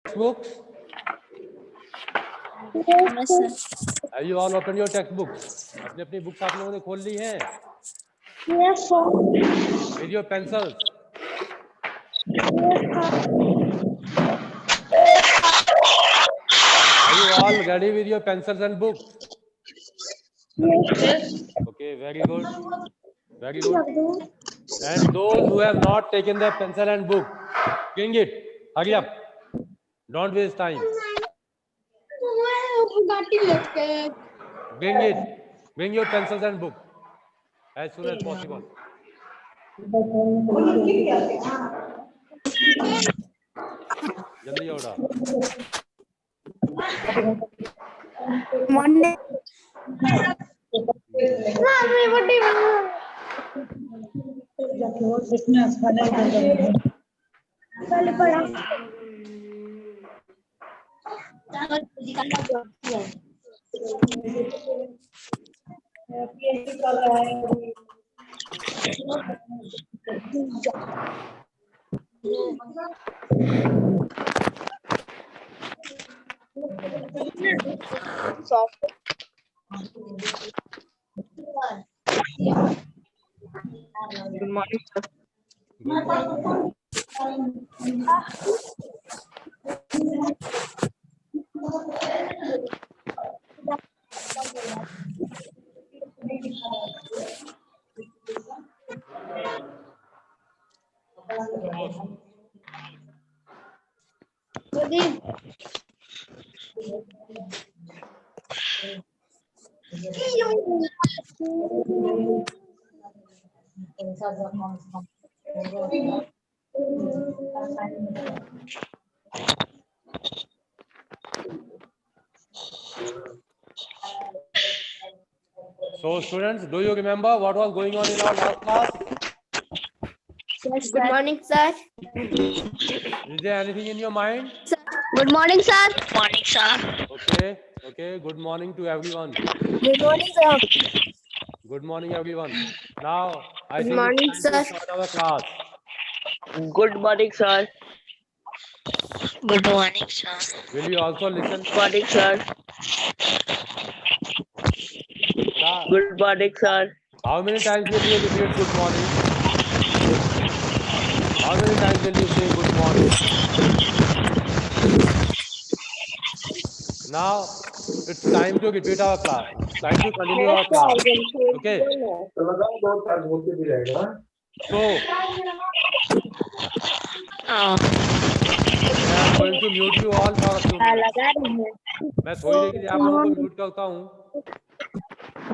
Textbooks? Yes, sir. Have you all opened your textbooks? अपनी अपनी books आप लोगों ने खोल ली हैं? Yes, sir. With your pencils? Are you all ready with your pencils and books? Yes. Okay, very good. Very good. And those who have not taken their pencil and book, bring it. Hurry up. Don't waste time. Bring it. Bring your pencils and book as soon as possible. जल्दी आओ उठा. Monday. Good morning, sir. Good morning. So students, do you remember what was going on in our last class? Yes, good morning, sir. Is there anything in your mind? Good morning, sir. Morning, sir. Okay. Okay. Good morning to everyone. Good morning, sir. Good morning, everyone. Now, I Good think morning, it's time to sir. start our class. Good morning, sir. Good morning, sir. Will you also listen? Good morning, sir. Ra- Good morning, sir. How many times will you repeat good morning? How many times will you say good morning? Now, it's time to repeat our class. It's time to continue our class. Okay. So, Oh, I am going to mute you all for a few minutes. मैं थोड़ी देर के लिए आप लोगों को mute करता हूँ.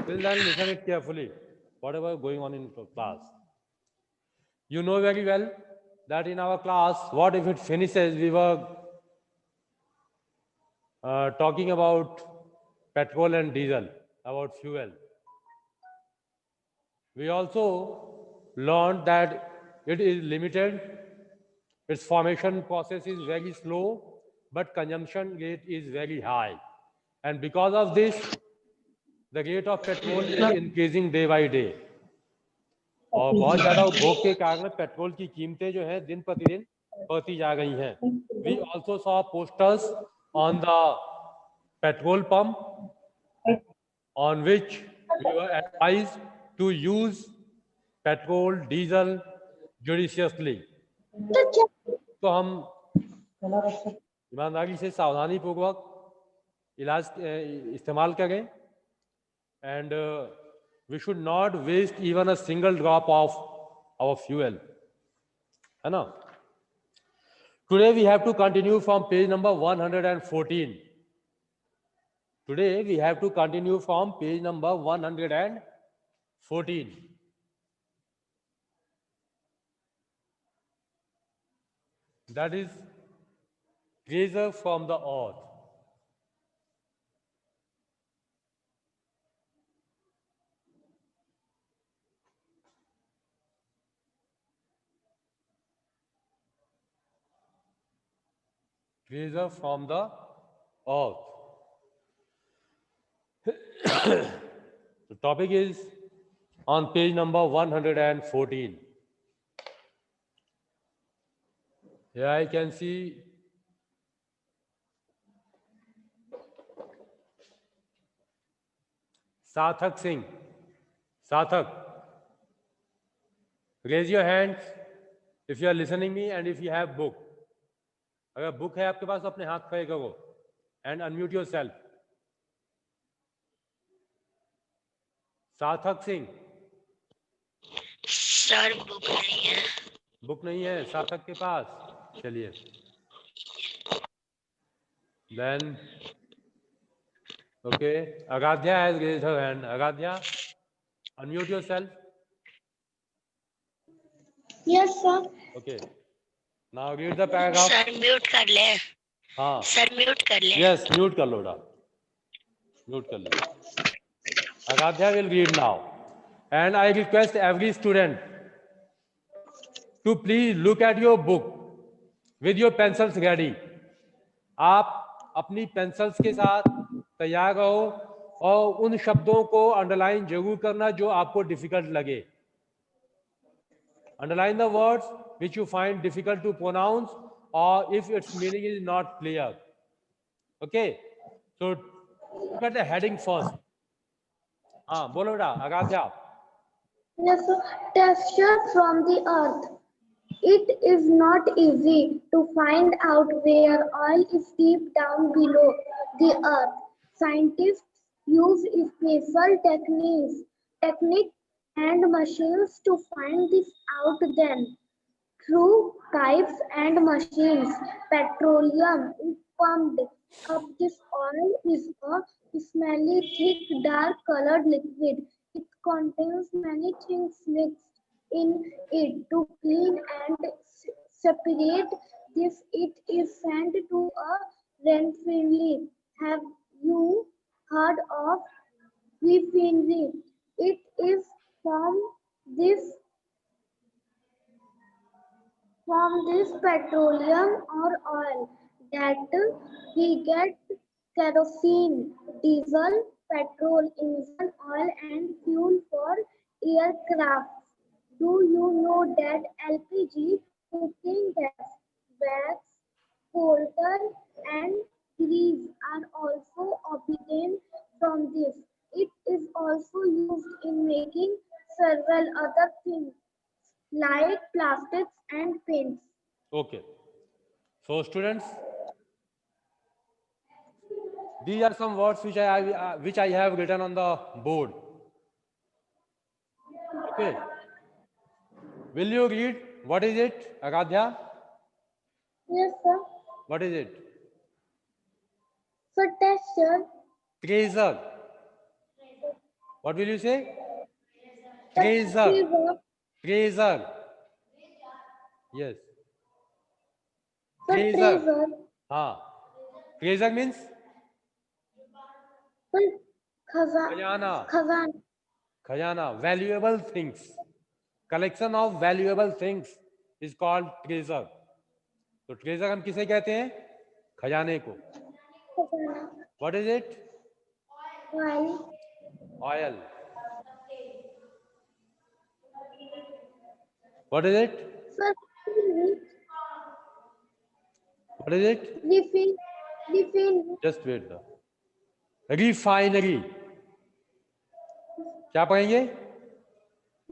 Till then, listen it carefully. Whatever is going on in class. You know very well that in our class, what if it finishes? We were talking about petrol and diesel, about fuel. We also learned that it is limited. Its formation process is very slow, but consumption rate is very high. And because of this, the rate of petrol is increasing day by day. और बहुत ज़्यादा उपभोग के कारण petrol की कीमतें जो हैं दिन प्रतिदिन बढ़ती जा रही हैं. We also saw posters on the petrol pump on which we were advised to use petrol, diesel judiciously. तो हम ईमानदारी से सावधानी पूर्वक इस्तेमाल करें. And we should not waste even a single drop of our fuel. है ना? Today we have to continue from page number 114. Today we have to continue from page number 114. That is treasure from the earth. Treasure from the earth. The topic is on page number 114. Here I can see सार्थक सिंह, सार्थक, raise your hands if you are listening me and if you have book. अगर book है आपके पास तो अपने हाथ खड़े करो and unmute yourself. सार्थक सिंह, सर बुक नहीं है। बुक नहीं है सार्थक के पास, चलिए। Then okay, Agadhya has raised her hand. Agadhya, unmute yourself. Yes, sir. Okay. Now read the paragraph. Sir mute कर ले। हाँ, सर म्यूट कर ले। yes, mute कर लो डा, mute कर लो। Agadhya will read now, and I request every student to please look at your book with your pencils ready. आप अपनी पेंसिल्स के साथ तैयार रहो और उन शब्दों को अंडरलाइन जरूर करना जो आपको डिफिकल्ट लगे। Underline the words which you find difficult to pronounce or if its meaning is not clear. Okay, so look at the heading first. हाँ बोलो बेटा आगाध्या। Yes, sir. Texture from the earth. It is not easy to find out where oil is deep down below the earth. Scientists use special techniques and machines to find this out. Then, through pipes and machines, petroleum is pumped up. This oil is a smelly, thick, dark-colored liquid. It contains many things mixed in it to clean and separate this. It is sent to a refinery. Have you heard of refinery? It is this from petroleum or oil that we get kerosene, diesel, petrol, engine oil, and fuel for aircraft. Do you know that LPG, cooking gas, wax, coulter, and grease are also obtained from this? It is also used in making several other things like plastics and paints. Okay, so students, these are some words which I have written on the board. Okay, will you read? What is it, Agadhya? Yes, sir. What is it? So texture, Treasure. What will you say? Treasure. fever, Treasure. Yes. so Treasure. treasure, हाँ. Treasure means so khazan, खजाना. khazan, Khajana, valuable things. Collection of valuable things is called treasure. तो treasure हम किसे कहते हैं? खजाने को. khazana, What is it? oil, Oil. What is it? so What is it? refinery, Just wait. Refinery. क्या पढ़ेंगे?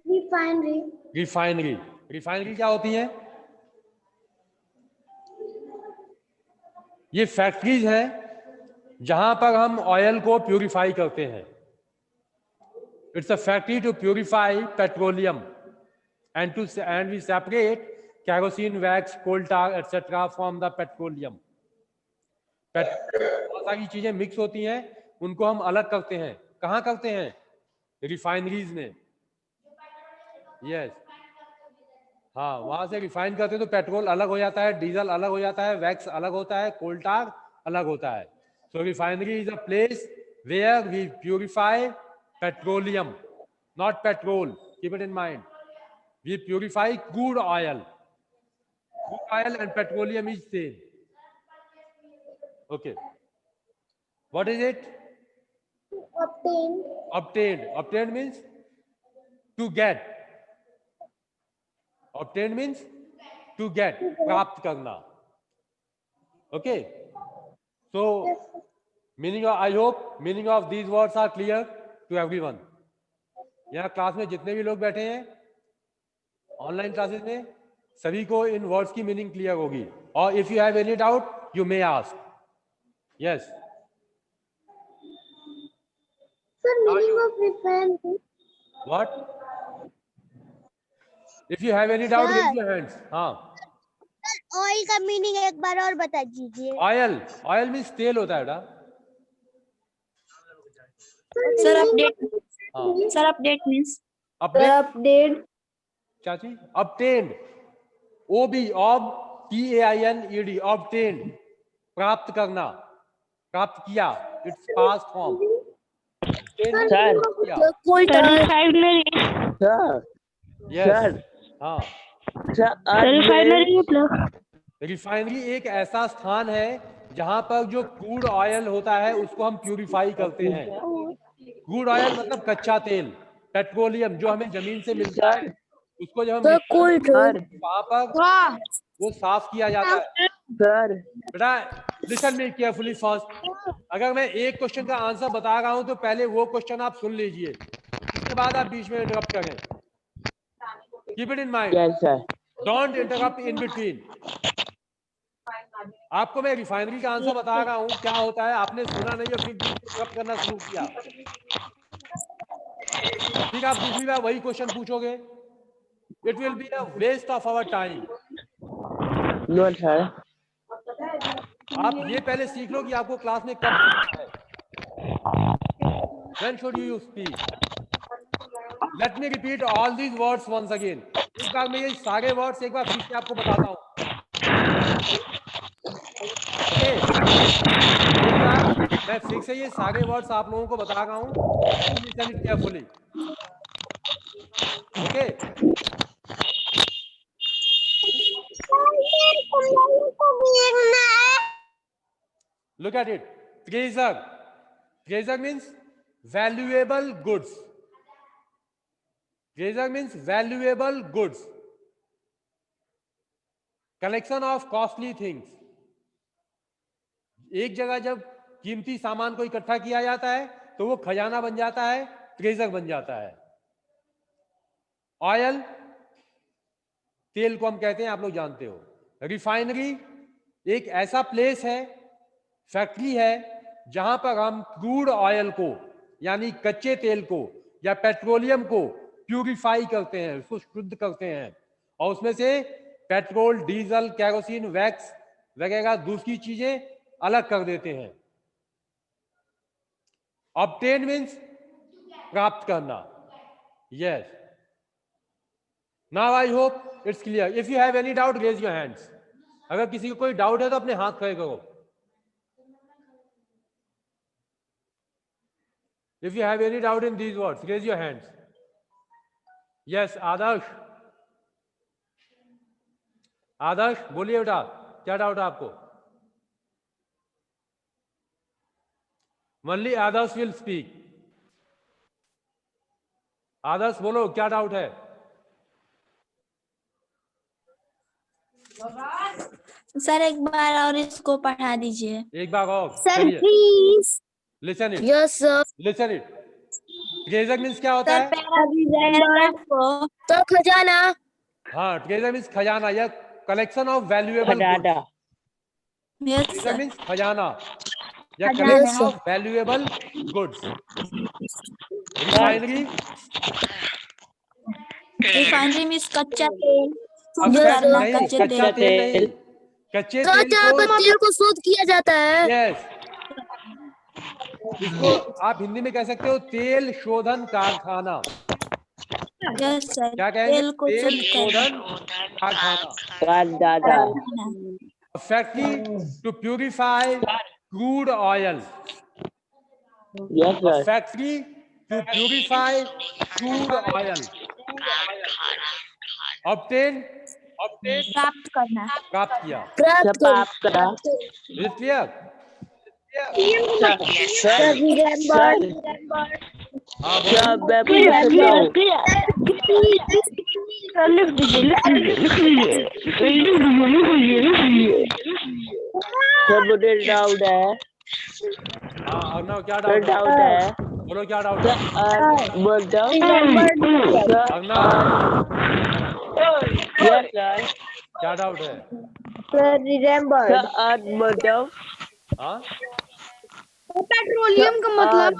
refinery, refinery. रिफाइनरी क्या होती है? ये फैक्ट्रीज है जहां पर हम ऑयल को प्यूरिफाई करते हैं. It's a factory to purify petroleum and we separate kerosene, wax, coal tar, etc. from the petroleum. बहुत सारी चीजें मिक्स होती हैं, उनको हम अलग करते हैं. कहाँ करते हैं? रिफाइनरीज में. यस, हाँ, वहां से रिफाइन करते हैं तो पेट्रोल अलग हो जाता है, डीजल अलग हो जाता है, वैक्स अलग होता है, कोल टार अलग होता है. So refinery is a place where we purify petroleum, not petrol. Keep it in mind. We purify crude oil. Crude oil and petroleum is same. Okay. What is it? obtained, Obtained. Obtained means to get. Obtained means to get. प्राप्त करना. Okay. So, meaning of, I hope meaning of these words are clear. to everyone. यहाँ class में जितने भी लोग बैठे हैं online classes में, सभी को इन वर्ड्स की मीनिंग क्लियर होगी. और if you have any doubt you may ask. Yes. Sir, meaning of refinery. What? If you have any doubt, raise your hands. हाँ. ऑयल का मीनिंग एक बार और बता दीजिए. ऑयल, ऑयल मीन्स तेल होता है बेटा. Sir update. हाँ. Sir update means update. Update. चाची. obtained. OB, ob, TAINED, obtained. प्राप्त करना, प्राप्त किया. It's past form. Sir Yes. हाँ. रिफाइनरी रिफाइनरी एक ऐसा स्थान है जहां पर जो क्रूड ऑयल होता है उसको हम प्यूरिफाई करते हैं. क्रूड ऑयल मतलब कच्चा तेल, पेट्रोलियम जो हमें जमीन से मिलता है, उसको जब हम वहां पर वो साफ किया जाता है. सर बेटा लिसन मी केयरफुली फर्स्ट. अगर मैं एक क्वेश्चन का आंसर बता रहा हूं तो पहले वो क्वेश्चन आप सुन लीजिए, उसके बाद आप बीच में इंटरप्ट करें. Keep it in mind. Yes sir. Don't interrupt in between. आपको मैं रिफाइनरी का आंसर बता रहा हूं क्या होता है, आपने सुना नहीं और फिर इंटरप्ट करना शुरू किया. ठीक, आप दूसरी बार वही क्वेश्चन पूछोगे, it will be a waste of our time. No sir. आप ये पहले सीख लो कि आपको क्लास में कब बोलना है. When should you speak? Let me repeat all these words once again. इस बार मैं ये सारे वर्ड्स एक बार फिर से आपको बताता हूँ. Okay? एक बार मैं फिर से ये सारे वर्ड्स आप लोगों को बता रहा हूँ. Listen it carefully. Okay? Look at it. Treasure. Treasure means valuable goods. Treasure means valuable goods. Collection of costly things. एक जगह जब कीमती सामान को इकट्ठा किया जाता है तो वो खजाना बन जाता है, ट्रेजर बन जाता है. ऑयल, तेल को हम कहते हैं, आप लोग जानते हो. रिफाइनरी एक ऐसा प्लेस है, फैक्ट्री है, जहां पर हम क्रूड ऑयल को यानी कच्चे तेल को या पेट्रोलियम को प्यूरिफाई करते हैं, उसको शुद्ध करते हैं और उसमें से पेट्रोल, डीजल, केरोसिन, वैक्स वगैरह दूसरी चीजें अलग कर देते हैं. ऑब्टेन मीन्स प्राप्त करना. Yes. Now I hope it's clear. If you have any doubt raise your hands. अगर किसी को कोई डाउट है तो अपने हाथ खड़े करो. If you have any doubt in these words, raise your hands. Yes, आदर्श. आदर्श बोलिए बेटा, क्या डाउट है आपको? Only Adarsh will speak. आदर्श बोलो, क्या डाउट है? सर एक बार और इसको पढ़ा दीजिए. एक बार और. Sir please. Listen it. Yes sir. Listen it. Treasure means क्या होता है? तो खजाना. हाँ, ट्रेजर मीन्स खजाना या collection of valuable goods. Yes treasure sir. Means खजाना या खजाना. Collection of valuable goods. Refinery refinery means कच्चा तेल. अब करना नहीं, कच्चे कच्चा तेल. तेल नहीं, कच्चे तेल को शुद्ध किया जाता है. यस, इसको आप हिंदी में कह सकते हो तेल शोधन कारखाना. Yes sir. क्या कहेंगे? तेल को तेल शुद्ध शोधन कारखाना. दादा. Factory to purify crude oil. Yes sir. Factory to purify crude oil. Obtain प्राप्त करना. प्राप्त किया. सब आपका. Is it clear? सर हाँ क्या बोलो. मैं पूछ सकता हूँ? सर मुझे डाउट है. हाँ, और ना क्या सर डाउट है? डाउट है बोलो क्या डाउट The है? earth bottom. remembered The अगना, yes sir. क्या डाउट है? sir The remembered earth bottom. हाँ, The पेट्रोलियम का मतलब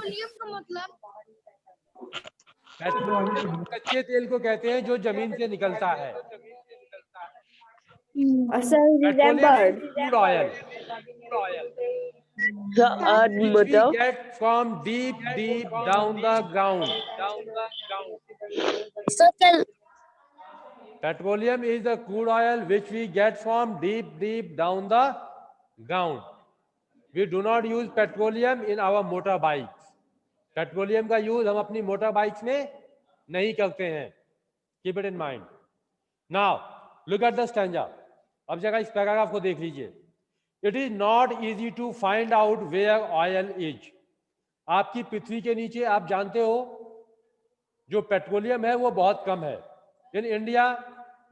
पेट्रोलियम कच्चे तेल को कहते हैं जो जमीन से निकलता है। sir petroleum is remembered crude oil The earth which we bottom. get from deep down the ground. so tell Petroleum is the crude oil which we get from deep down the ground. We do not use petroleum in our motorbikes. Petroleum का use हम अपनी motor bikes में नहीं करते हैं. Keep it in mind. Now look at the stanza. अब जगह इस पैराग्राफ को देख लीजिए. It is not easy to find out where oil is. आपकी पृथ्वी के नीचे आप जानते हो जो पेट्रोलियम है वो बहुत कम है. In India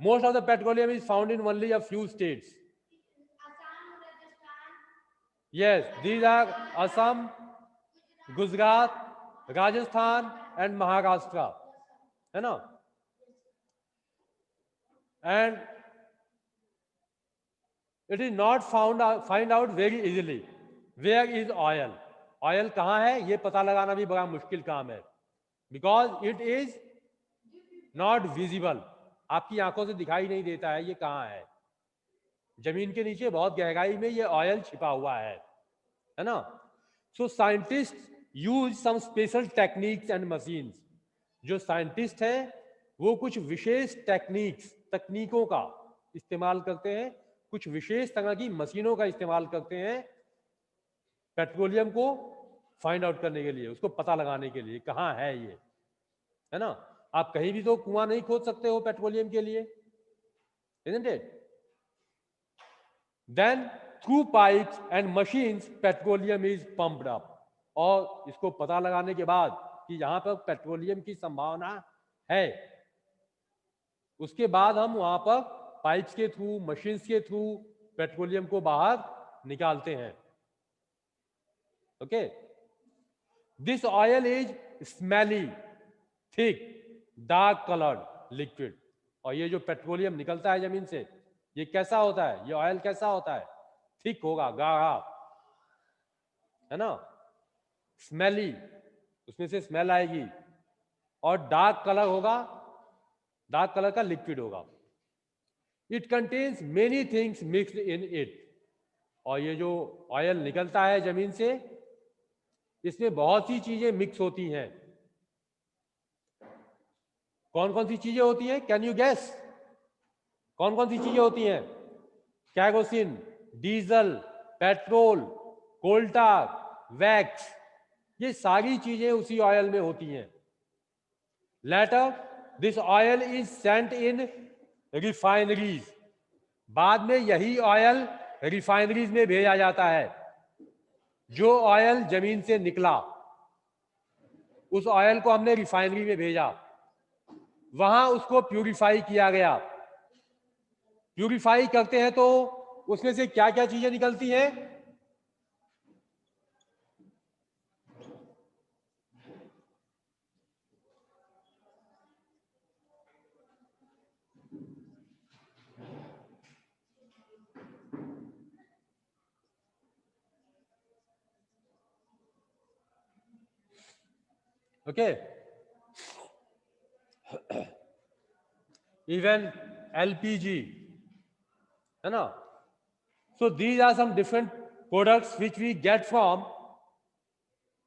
most of the petroleum is found in only a few states. Yes, these are Assam, Gujarat, Rajasthan and Maharashtra. है ना? And it is not find out very easily. Where is oil? Oil कहाँ है? ये पता लगाना भी बड़ा मुश्किल काम है. Because it is not visible. आपकी आंखों से दिखाई नहीं देता है ये कहाँ है. जमीन के नीचे बहुत गहराई में ये ऑयल छिपा हुआ है ना. So scientist use some special techniques and machines. जो साइंटिस्ट हैं वो कुछ विशेष तकनीकों का इस्तेमाल करते हैं, कुछ विशेष तरह की मशीनों का इस्तेमाल करते हैं पेट्रोलियम को फाइंड आउट करने के लिए, उसको पता लगाने के लिए कहाँ है ये, है ना. आप कहीं भी तो कुआं नहीं खोद सकते हो पेट्रोलियम के लिए, isn't it? Then through pipes and machines petroleum is pumped up. और इसको पता लगाने के बाद कि यहाँ पर पेट्रोलियम की संभावना है, उसके बाद हम वहां पर पाइप्स के थ्रू, मशीन्स के थ्रू पेट्रोलियम को बाहर निकालते हैं. Okay. This oil is smelly, thick, dark coloured liquid. और ये जो पेट्रोलियम निकलता है जमीन से ये कैसा होता है? ये ऑयल कैसा होता है? थिक होगा, गाढ़ा, है ना. स्मेली, उसमें से स्मेल आएगी. और डार्क कलर होगा, डार्क कलर का लिक्विड होगा. It contains many things mixed in it. और ये जो ऑयल निकलता है जमीन से इसमें बहुत सी चीजें मिक्स होती हैं. कौन कौन सी चीजें होती हैं? Can you guess? कौन कौन सी चीजें होती हैं? Kerosene, diesel, petrol, coal tar, wax, ये सारी चीजें उसी ऑयल में होती हैं. Later this oil is sent in refineries. बाद में यही ऑयल रिफाइनरीज में भेजा जाता है. जो ऑयल जमीन से निकला उस ऑयल को हमने रिफाइनरी में भेजा, वहां उसको प्यूरिफाई किया गया. प्यूरिफाई करते हैं तो उसमें से क्या क्या चीजें निकलती हैं? ओके. इवन एलपीजी, है ना. So these are some different products which we get from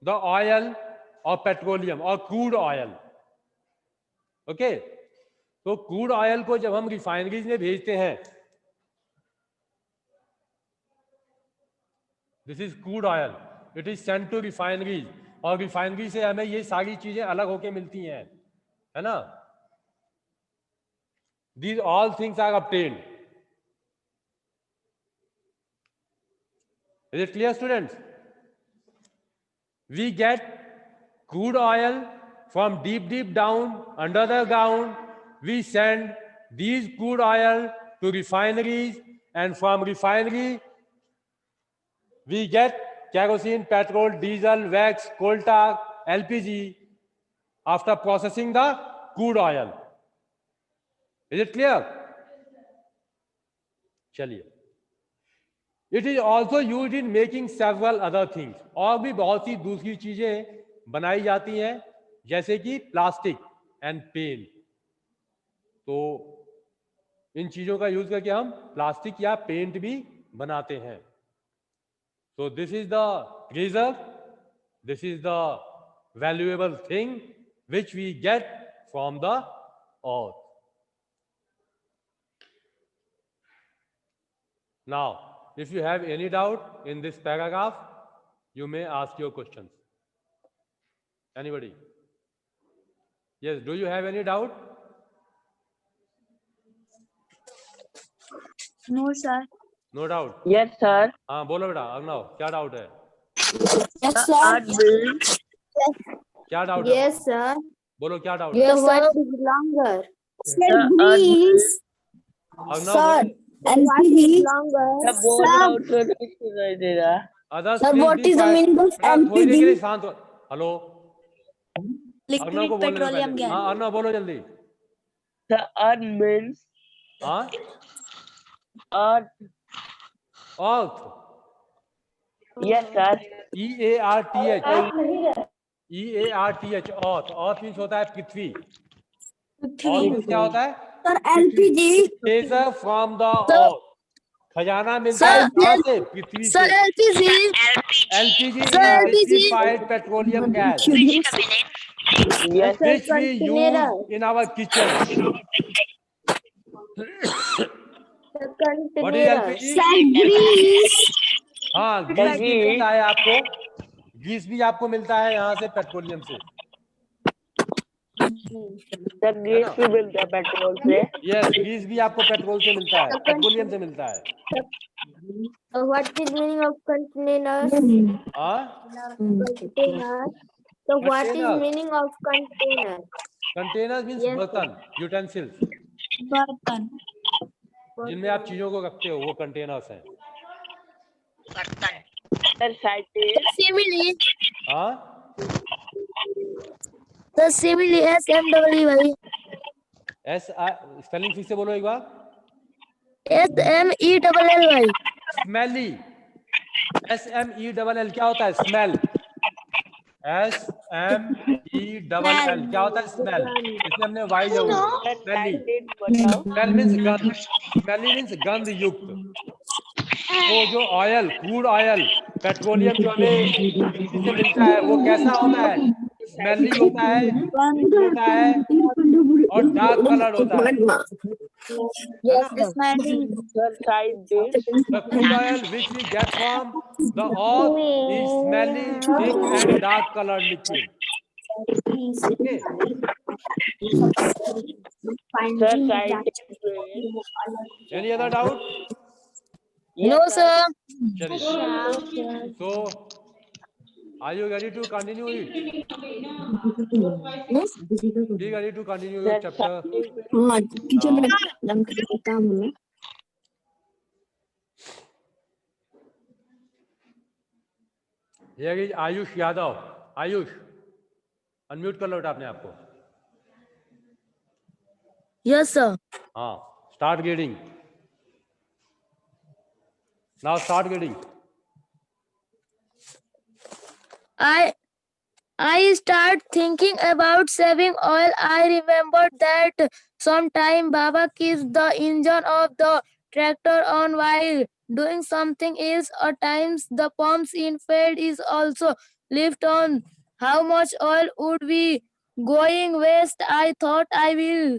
the oil और पेट्रोलियम और क्रूड ऑयल. ओके. तो क्रूड ऑयल को जब हम रिफाइनरीज में भेजते हैं, this is crude oil, it is sent to refineries. और रिफाइनरी से हमें ये सारी चीजें अलग होके मिलती हैं, है ना. These all things are obtained. Is it clear, students? We get crude oil from deep down under the ground. We send these crude oil to refineries, and from refinery we get kerosene, petrol, diesel, wax, coal tar, LPG after processing the crude oil. Is it clear? चलिए. It is also used in making several other things. और भी बहुत सी दूसरी चीजें बनाई जाती हैं, जैसे कि प्लास्टिक एंड पेंट. तो इन चीजों का यूज करके हम प्लास्टिक या पेंट भी बनाते हैं. So this is the treasure, this is the valuable thing which we get from the earth. Now, if you have any doubt in this paragraph, you may ask your questions. Anybody? Yes, do you have any doubt? No, sir. No doubt. Yes, sir. हाँ बोलो बेटा अभिनव, क्या doubt है? Yes, The sir. earth means क्या doubt है? Yes, sir. बोलो क्या doubt है? Yes, sir. Is longer. the earth means Abhinav Sir. बोलो. LPG is longer. the board out to the Others Sir, please what be is the quiet. meaning of बेटा थोड़ी देर के लिए LPG? शांत हो. हेलो अभिनव को Liquid बोलने दो petroleum पहले. gas. हाँ अभिनव बोलो जल्दी. The earth means हाँ earth. अर्थ Yes, sir. EARTH EARTH अर्थ. अर्थ मीन्स होता है पृथ्वी. और मीन्स क्या होता है? Sir, LPG. Treasure from the Sir. अर्थ. खजाना मिलता है कहाँ से? पृथ्वी Sir, से. LPG. LPG Sir, is LPG. liquefied petroleum gas Which coming in? Yes, which we use in our kitchen. What is LPG? हाँ गैस भी मिलता है आपको. गैस भी आपको मिलता है यहाँ से पेट्रोलियम से. the gas भी मिलता है पेट्रोल से. यस गैस भी आपको पेट्रोल से मिलता है, पेट्रोलियम से मिलता है. What is meaning of containers? हाँ Container. So what is Container. meaning of container? Container means Yes, बर्तन, यूटेंसिल्स, बर्तन. जिनमें आप चीजों को रखते हो, वो कंटेनर्स हैं. बर्तन. The scientist. Simile. हाँ The simile SMEY. स्पेलिंग फिर से बोलो एक बार. SMELLY. स्मेली. SMELL क्या होता है? स्मेल. SMELL क्या होता है? स्मेल. इसमें हमने वाई The स्मेली. scientist बताओ. स्मेल मीन्स गंध. स्मेली मीन्स गंध युक्त. तो जो ऑयल, क्रूड ऑयल, पेट्रोलियम जो हमें पृथ्वी से मिलता है, वो कैसा होता है? स्मेली होता है, होता है और डार्क कलर होता है. Yes, smiling. The scientist. The crude oil which we get from the earth is smelly, thick and dark colored liquid. Okay. The scientist. Any other doubt? No, sir. चलिए. So, are you ready to continue it? Be ready to continue your chapter. हाँ kitchen में काम है. Here is Ayush Yadav. Ayush, unmute कर लो बेटा अपने आप को. Yes, sir. हाँ, start reading. Now start reading. I start thinking about saving oil. I remembered that sometime Baba kissed the engine of the tractor on while doing something else. At times the pumps in field is also left on. How much oil would be going waste? I thought I will.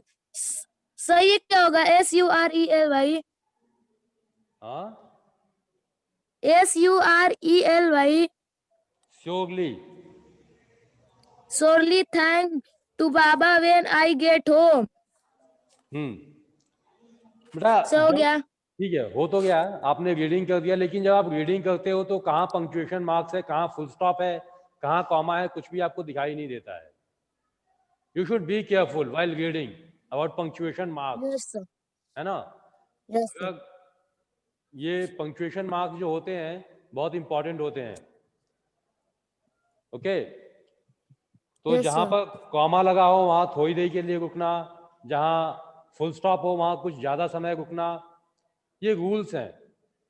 सही है क्या होगा? SURELY. हाँ, SURELY. surely. Surely thank to Baba when I get home. बेटा सो हो गया. ठीक है, हो तो गया. आपने रीडिंग कर दिया, लेकिन जब आप रीडिंग करते हो तो कहाँ पंक्चुएशन मार्क्स है, कहाँ फुल स्टॉप है, कहाँ कॉमा है, कुछ भी आपको दिखाई नहीं देता है. You should be careful while reading about punctuation marks. Yes, sir. है ना? Yes, sir. ये पंक्चुएशन मार्क्स जो होते हैं बहुत इंपॉर्टेंट होते हैं. ओके. तो Yes, जहां sir. पर कॉमा लगा हो वहां थोड़ी देर के लिए रुकना, जहां फुल स्टॉप हो वहां कुछ ज्यादा समय रुकना, ये रूल्स हैं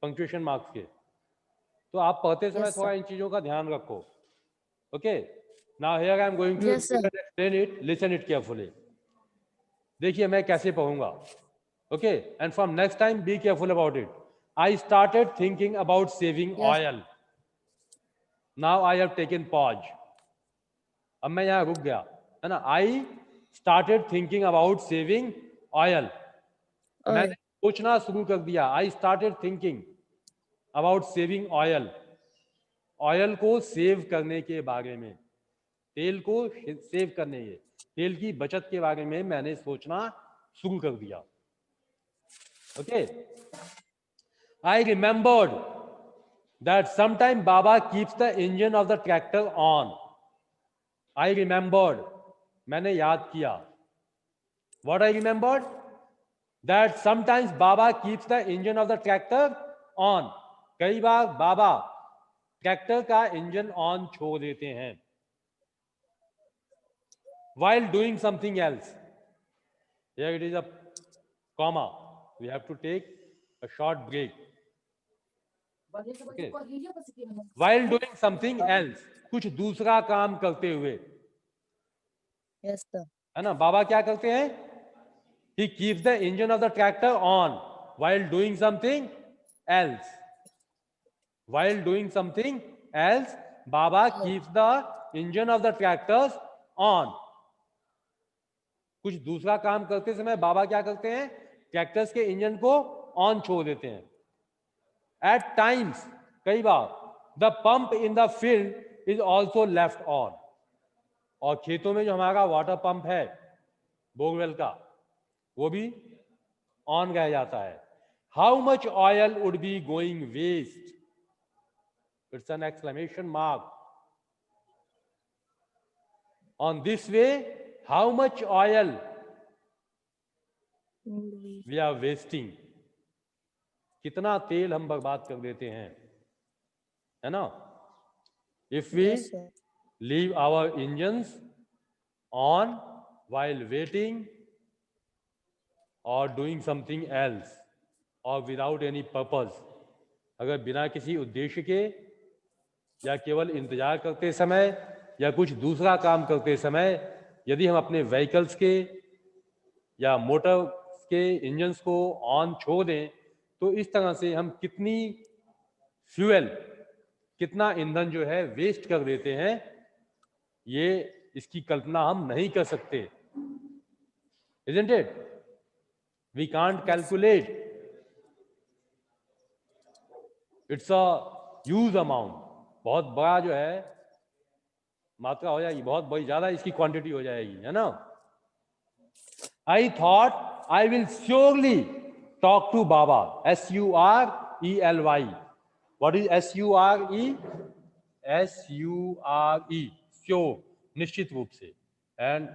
पंक्चुएशन मार्क्स के। तो आप पढ़ते समय Yes, थोड़ा sir. इन चीजों का ध्यान रखो। Okay, now here I am going to Yes, sir. Explain it, listen it carefully. देखिए मैं कैसे पढ़ूंगा। Okay, and from next time be careful about it. I started thinking about saving Yes. Oil, now I have taken pause. अब मैं यहां रुक गया, है ना। I started thinking about saving oil, मैंने सोचना शुरू कर दिया। I started thinking about saving oil, oil को सेव करने के बारे में, तेल को सेव करने के, तेल की बचत के बारे में मैंने सोचना शुरू कर दिया। Okay, I remembered that sometime Baba keeps the engine of the tractor on. I remembered, मैंने याद किया। What I remembered? That sometimes Baba keeps the engine of the tractor on. कई बार बाबा ट्रैक्टर का इंजन ऑन छोड़ देते हैं। while doing something else, here it is a comma, we have to take a short break. Okay. while doing something else, कुछ दूसरा काम करते हुए, Yes, sir. है ना। बाबा क्या करते हैं? he keeps the engine of the tractor on while doing something else. while doing something else, Baba keeps the engine of the tractors on. कुछ दूसरा काम करते समय बाबा क्या करते हैं? ट्रैक्टर्स के इंजन को ऑन छोड़ देते हैं। एट टाइम्स, कई बार, the pump in the field is also left on. और खेतों में जो हमारा वाटर पंप है बोरवेल का, वो भी ऑन रह जाता है। How much oil would be going waste? It's an exclamation mark. On this way, how much oil we are wasting? कितना तेल हम बर्बाद कर देते हैं, है ना। if we Yes, sir. leave our engines on while waiting or doing something else or without any purpose, अगर बिना किसी उद्देश्य के या केवल इंतजार करते समय या कुछ दूसरा काम करते समय यदि हम अपने व्हीकल्स के या मोटर के इंजन्स को ऑन छोड़ दें, तो इस तरह से हम कितनी फ्यूल, कितना ईंधन जो है वेस्ट कर देते हैं, ये इसकी कल्पना हम नहीं कर सकते। Isn't it? We can't calculate. It's a huge amount. बहुत बड़ा जो है मात्रा हो जाएगी, बहुत बड़ी ज्यादा इसकी क्वांटिटी हो जाएगी, है ना। I thought I will surely talk to baba, SURELY। What is SURE? SURE, sure, निश्चित रूप से, एंड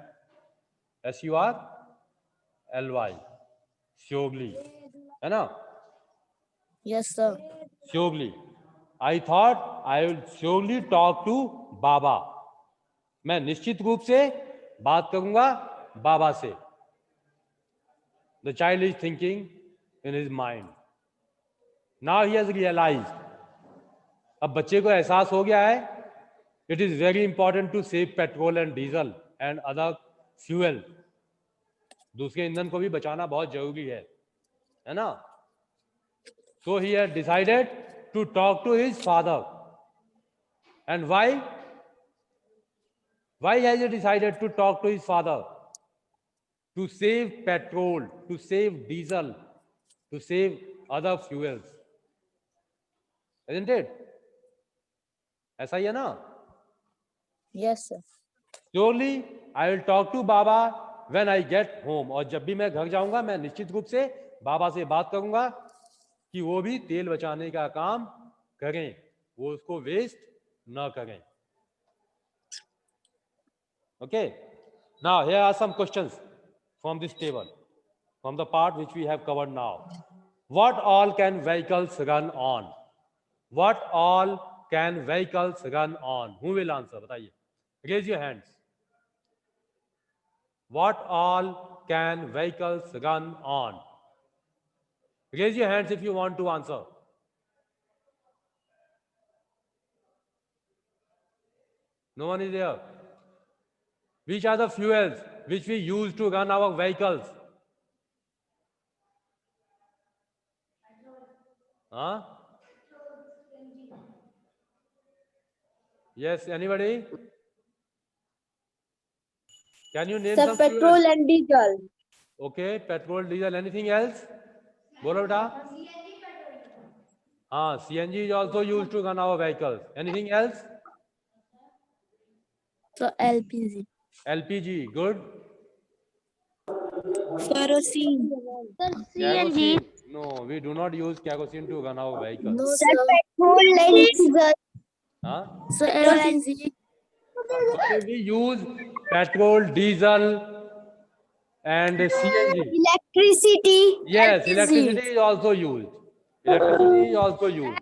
SURELY, श्योरली, है ना। Yes, sir. Surely, I thought I will surely talk to बाबा। मैं निश्चित रूप से बात करूंगा बाबा से। The child is thinking in his mind, now he has realised. अब बच्चे को एहसास हो गया है, it is very important to save petrol and diesel and other fuel. दूसरे ईंधन को भी बचाना बहुत जरूरी है ना। So he had decided to talk to his father. And why? Why has he decided to talk to his father? To save petrol, to save diesel, to save other fuels. Isn't it? ऐसा ही है ना? Yes, sir. Surely I will talk to Baba when I get home. और जब भी मैं घर जाऊंगा मैं निश्चित रूप से बाबा से बात करूंगा कि वो भी तेल बचाने का काम करें, वो उसको वेस्ट ना करें। Okay, now here are some questions from this table, from the part which we have covered now. What all can vehicles run on? What all can vehicles run on? Who will answer? बताइए, raise your hands. What all can vehicles run on? Raise your hands if you want to answer. No one is there. Which are the fuels which we use to run our vehicles? Huh? Yes, anybody? Can you name some petrol fuels? and diesel. Okay, petrol, diesel, anything else? Bolo beta. CNG is also used to run our vehicles. Anything else? So LPG. LPG, good. Kerosene. Kerosene. No, we do not use kerosene to run our vehicles. No, sir. Petrol and diesel. Huh? So LPG. Okay, we use petrol, diesel, and CNG. Electricity. Yes, LPG. electricity is also used. Electricity is also used.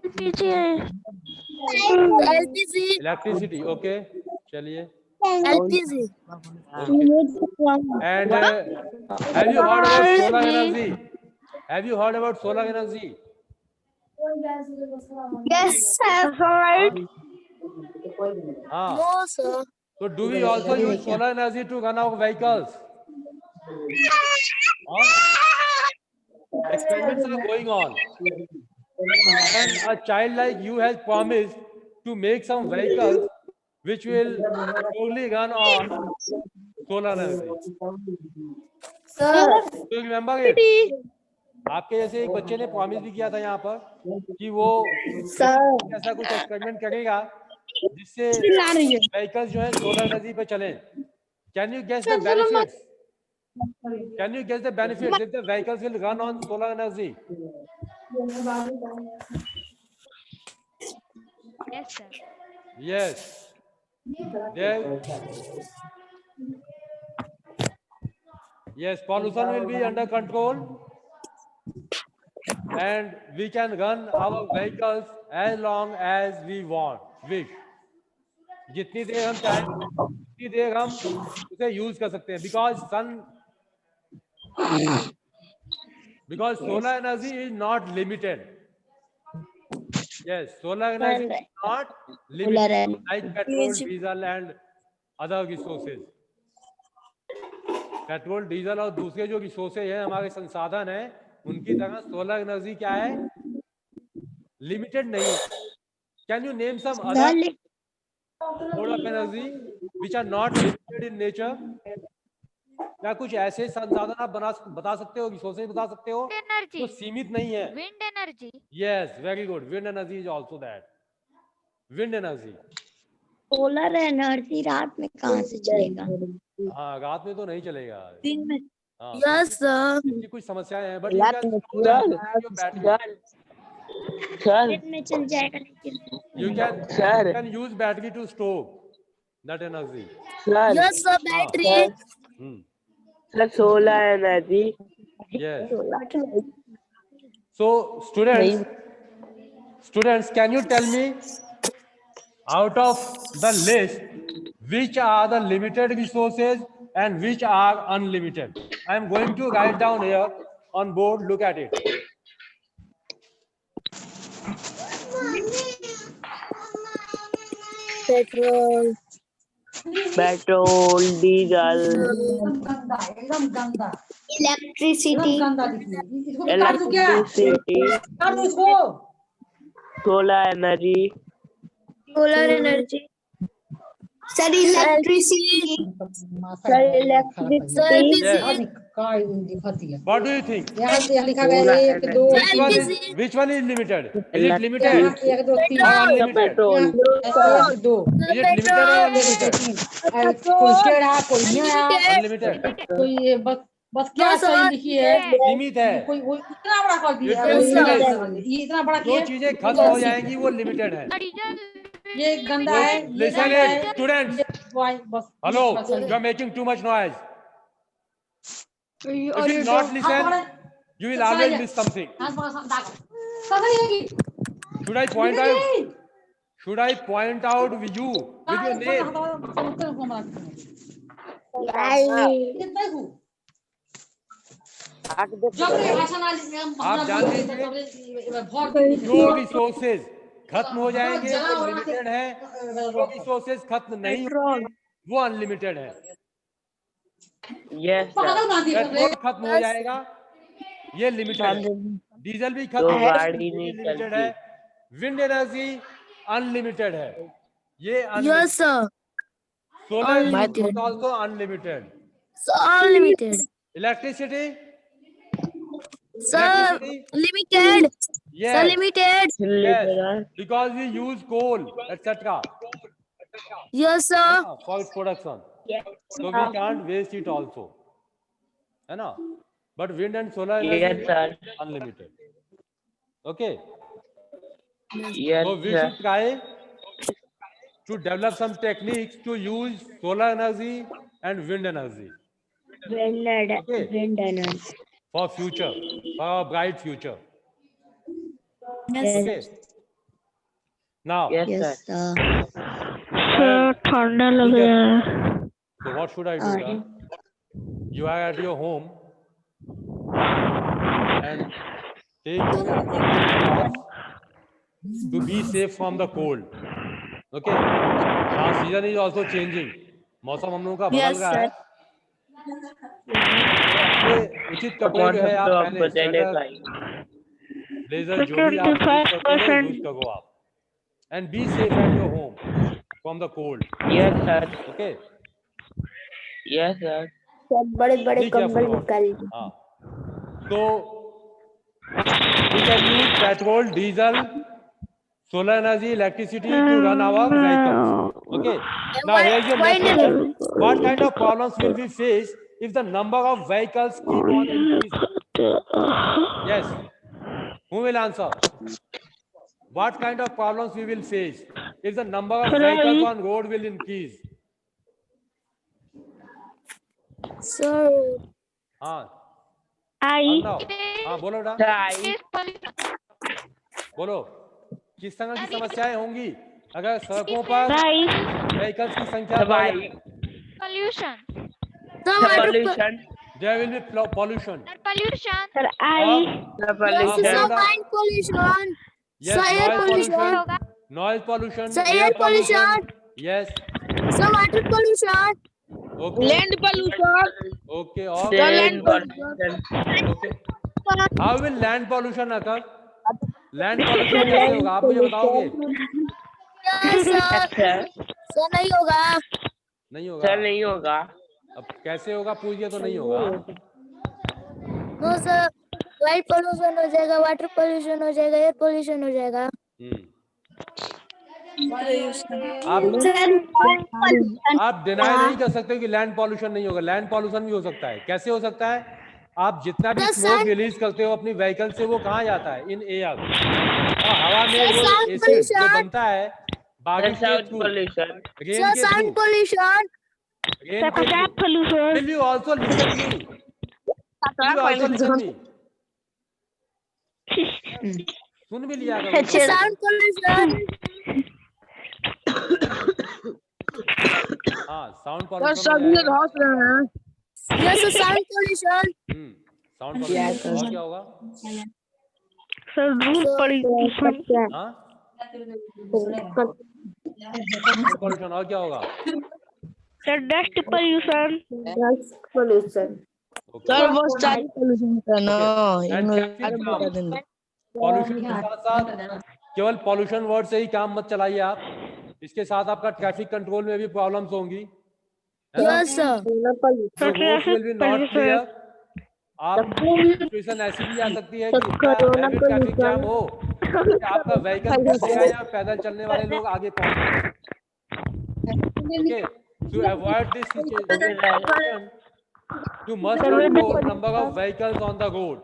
LPG. Electricity, okay. चलिए. LPG. Okay. And have you heard about solar energy? Have you heard about solar energy? Yes, sir. Right. No, sir. So do we also use solar energy to run our vehicles? Experiments are going on. And a child like you has promised to make some vehicles which will only run on solar energy. Sir. Do you remember it? आपके जैसे एक बच्चे ने promise भी किया था यहाँ पर कि वो ऐसा कुछ एक्सपेरिमेंट करेगा जिससे व्हीकल्स जो है सोलर एनर्जी पे चलें. Can you guess the benefits? Can you guess the benefits if the vehicles will run on solar energy? Yes, sir. Yes. There. Yes, pollution will be under control. And we can run our vehicles as long as we want, wish. जितनी देर हम चाहें उतनी देर हम उसे use कर सकते हैं because solar energy is not limited. Yes, solar energy is not limited like petrol, diesel and other resources. Petrol, diesel और दूसरे जो रिसोर्सेज हैं, हमारे संसाधन हैं, उनकी तरह सोलर एनर्जी क्या है? लिमिटेड नहीं है. Can you name some other mode of energy which are not limited in nature? क्या कुछ ऐसे संसाधन आप बता सकते हो, रिसोर्सेज बता सकते हो जो सीमित नहीं है? Wind energy. Yes, very good. Wind energy is also that. Wind energy. Solar energy रात में कहाँ से चलेगा? हाँ, रात में तो नहीं चलेगा. दिन में. हाँ, Yes, sir. इसकी कुछ समस्याएं हैं, but you can store that your battery. Sir, दिन में चल जाएगा लेकिन You Sir. can use battery to store that energy. sir, Yes, sir. Battery. Hmm. sir, solar energy. Yes. So students, can you tell me out of the list which are the limited resources and which are unlimited? I am going to write down here on board. Look at it. Petrol. Petrol, diesel, electricity electricity, solar energy, Solar energy. Sir electricity sir electricity Yes. What do you think? Which one is limited? Is it limited or unlimited? petrol, Is it limited or unlimited? Unlimited. बस क्या सही लिखी है? सीमित है. कोई इतना बड़ा कर दिया ये ये इतना बड़ा जो चीजें खत्म हो जाएंगी वो लिमिटेड है. ये गंदा है. Listen it, students. Hello, you are making too much noise. If you not listen, you will always miss something. Should I point out? Should I point out with you with your name? कितने को आठ देखो जब रे भाषा ना लिखे हम आप जान लीजिए, भर जो रिसोर्सेज खत्म हो जाएंगे वो लिमिटेड है, जो रिसोर्सेज खत्म नहीं होंगे वो अनलिमिटेड है। Yes sir. पागल गांधी पेट्रोल खत्म हो जाएगा, ये लिमिटेड है। डीजल भी खत्म तो हो जाएगा, गाड़ी ये नहीं लिमिटेड चलती। है। विंड एनर्जी अनलिमिटेड है, ये Yes, sir. Solar Unlimited. Also unlimited. So unlimited. Electricity Sir, limited. Sir, yes limited. yes because we use coal etc Yes, sir. for its production, so we can't waste it also, है ना। but wind and solar Yes, energy sir. unlimited. Okay, Yes so we sir. should try to develop some techniques to use solar energy and wind energy, okay, for future, for our bright future. Yes. Okay, now Yes sir. ठंडा लग रहा है। So what should I do now? You are at your home and take everything in class to be safe from the cold. Okay. Now season is also changing. मौसम हम लोगों का बदल Yes, रहा sir. है। अपने उचित कपड़े जो है आप तो पहने, बदलने का स्वेटर, ब्लेजर, जो भी आप यूज करते हो यूज करो आप, and be safe at your home from the cold. Yes sir. Okay. Yes sir. बड़े बड़े Be careful about it. हाँ. So we can use petrol, diesel, solar energy, electricity to run our vehicles. Okay. Now here's your next question. What kind of problems will we face if the number of vehicles keep on increasing? Yes. Who will answer? What kind of problems we will face if the number of vehicles on road will increase? So हाँ. I बताओ. हाँ बोलो बेटा. Sir, I बोलो. किस तरह की समस्याएं होंगी अगर सड़कों पर व्हीकल्स की संख्या बढ़ जाए? Pollution. the water pollution. There will be pollution. Pollution. The Yes, pollution. sir, wind pollution. Yes, Sir, air pollution. noise pollution, Sir, air pollution. Yes. So water pollution. Okay. Land pollution. Okay. और Land pollution. okay. How will land pollution occur? Land pollution कैसे होगा आप मुझे बताओगे? Yes, sir. Sir, So नहीं होगा. नहीं होगा. sir नहीं होगा. अब कैसे होगा पूछिए तो नहीं होगा. No, sir. Light pollution हो जाएगा, water pollution हो जाएगा, air pollution हो जाएगा. आप डिनाई नहीं कर सकते कि लैंड पॉल्यूशन नहीं होगा. लैंड पॉल्यूशन भी हो सकता है. कैसे हो सकता है? आप जितना भी The स्मोक sun- रिलीज करते हो अपनी व्हीकल से वो कहाँ जाता है? In air. हवा में The वो sound एसिड जो pollution. बनता है बारिश के Sound through, pollution. Rain So के sound थ्रू, pollution. रेन के through. Will you also listen me? Will you also listen me? सुन भी लिया करो. So sound pollution. हाँ, sound pollution. Yes, so sound pollution. Sound pollution. और क्या होगा? हाँ, पॉल्यूशन. और क्या होगा? Dust pollution. Okay. वो सारी pollution का ना And traffic jam. पॉल्यूशन के साथ साथ केवल पॉल्यूशन वर्ड से ही काम मत चलाइए आप. इसके साथ आपका ट्रैफिक कंट्रोल में भी प्रॉब्लम्स होंगी. Yes, sir. Roads will be not clear. आप सिचुएशन ऐसी भी आ सकती है कि ट्रैफिक जाम हो कि आपका व्हीकल फंसेगा या पैदल चलने वाले लोग आगे पहुंच. Okay, to avoid this situation you must control number of vehicles on the road.